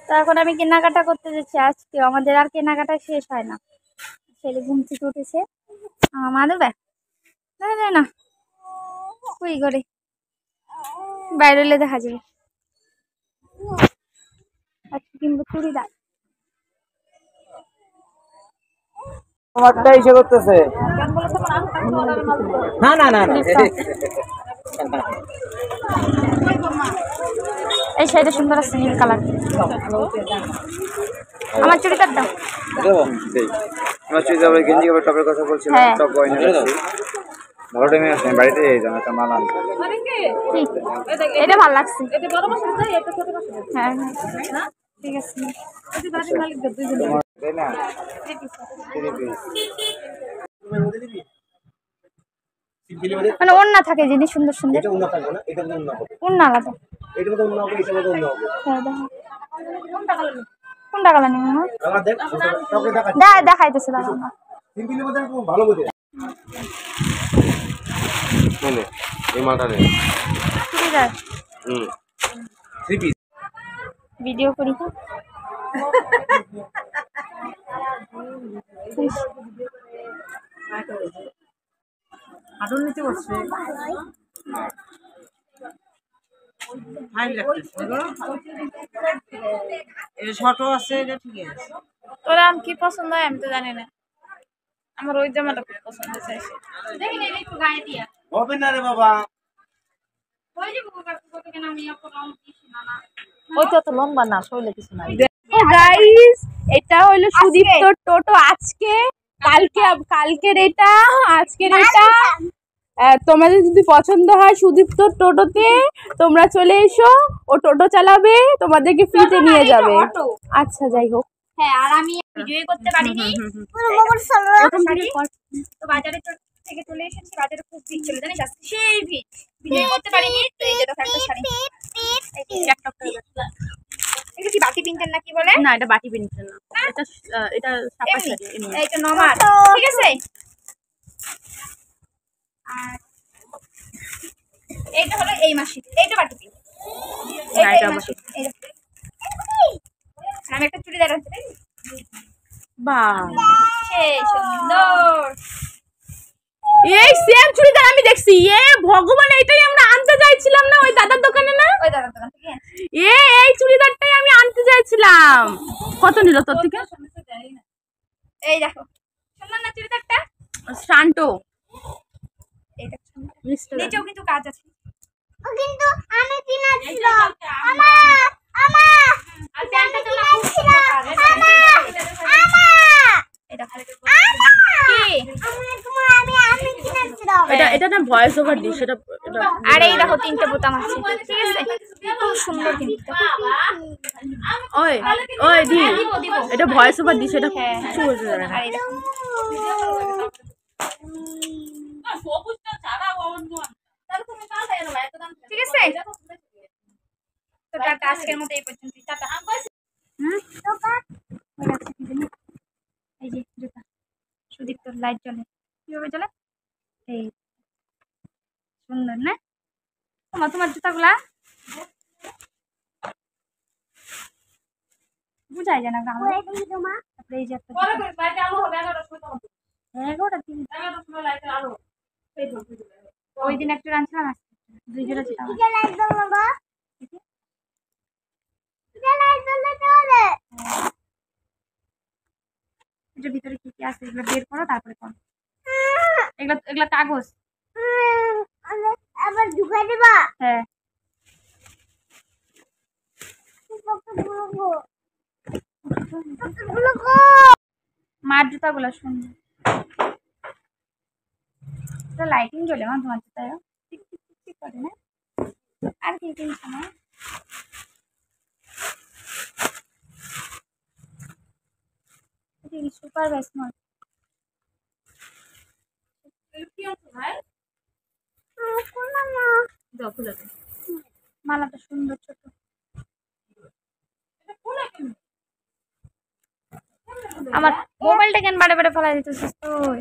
তো এখন আমি কেনাকাটা করতে যাচ্ছি। আজকে আমাদের আর কেনাকাটা শেষ হয় না। ছেলে ঘুম থেকে উঠেছে, মা দেবে না কুই করে বাইরে হলে দেখা যাবে। আজকে কিনবো চুড়িদার। আমারটা ইসে করতেছে। না না না না এই শাড়িটা সুন্দর আছে, নীল কালার। আমার চুড়িদার দাও। আমার চুড়িদার গেঞ্জি কাপড় টপের কথা বলছিলাম। হ্যাঁ। টপ বয়না ভালো টাইমে আসেন, বাড়িতে যান একটা মাল আনতে। এটা ভালো লাগছে। হ্যাঁ ঠিক আছে। তাই না? মানে ওড়না থাকে জিনিস সুন্দর সুন্দর। ওড়না আলাদা। কোনটা কালার নেব না? দেখাইতেছে দাদা না। চুড়িদার ভিডিও করি। আদর নিতে বসছে। ছোট আছে, এটা ঠিক আছে। তোর আম কি পছন্দ হয় আমি তো জানি না। আমার ওই জামাটা খুব পছন্দ হয়েছে। হবে না রে বাবা। ওইটা তো লম্বা না, শরীরে কিছু নাই। গাইস, এটা হলো সুদীপ্ত টোটো আজকে, কালকের এটা, আজকের এটা। তোমাদের যদি পছন্দ হয় সুদীপ্ত টোটোতে তোমরা চলে এসো, ও টোটো চালাবে, তোমাদেরকে ফ্রিতে নিয়ে যাবে। আচ্ছা যাই হোক। হ্যাঁ, আর আমি ভিডিও করতে পারিনি। তো বাজারে থেকে চলে এসেছি। বাজারে খুব ভিড় ছিল, জানিস আজকে সেই ভিড়। ভিডিও করতে পারিনি। তো এই যে দেখো একটা শাড়ি। এটা কি বাটি প্রিন্টের না কি বলে? না, এটা বাটি প্রিন্টের না, এটা ছাপা শাড়ি। এইটা নরমাল, ঠিক আছে। আর এইটা হলো এই মাসি, এইটা বাটি প্রিন্ট। আমি একটা চুড়িদার আছে, বাহ, সেই সুন্দর। এই সেম চুড়িদার আমি দেখছি। ভগবান, এইটাই আমরা আনতে চাইছিলাম না ওই দাদার দোকানে না? ওই দাদার দোকান থেকে এই চুড়িদারটাই আমি আনতে চাইছিলাম। কত নিল তোর থেকে? এই দেখো, সুন্দর না চুড়িদারটা? শান্টো, এইটা নিচেও কিন্তু কাজ আছে। কিন্তু আমি কিনেছিলাম আর প্যান্টটা তো না খুব সুন্দর কাজ আছে। এটা না ভয়েস ওভার দিস এটা। আর এই দেখো তিনটে বোতাম আছে, ঠিক আছে, খুব সুন্দর কিন্তু। ওই ওই দি, এটা ভয়েস ওভার দিস, এটা কিছু বলতে পারে না। আর এই দেখো, ঠিক আছে। তো টাটা, আজকের মতো এই পর্যন্ত। টাটা। এই যে জুতা সুদীপ্ত লাইট জ্বলে, কিভাবে জ্বলে? এই সুন্দর না? তোমার জুতাগুলা বুঝাই যায় না। তারপরে এই যে একটা ওই দিন একটা আনছিলাম, দুই জোড়া জুতা। এটার ভিতরে কি কি আছে এগুলো বের করো, তারপরে করো। এগুলা কাগজ। আবার ঢুকাই দিবা? হ্যাঁ। মার জুতাগুলো সুন্দর, লাইটিং জ্বলে মা তোমার জুতায় ঠিক করে না? আর কি কিনছো না? সুপার বেসমল মালাটা সুন্দর ছোট। আমার মোবাইলটা কেন বারে বারে ফেলাই দিতেছিস তুই?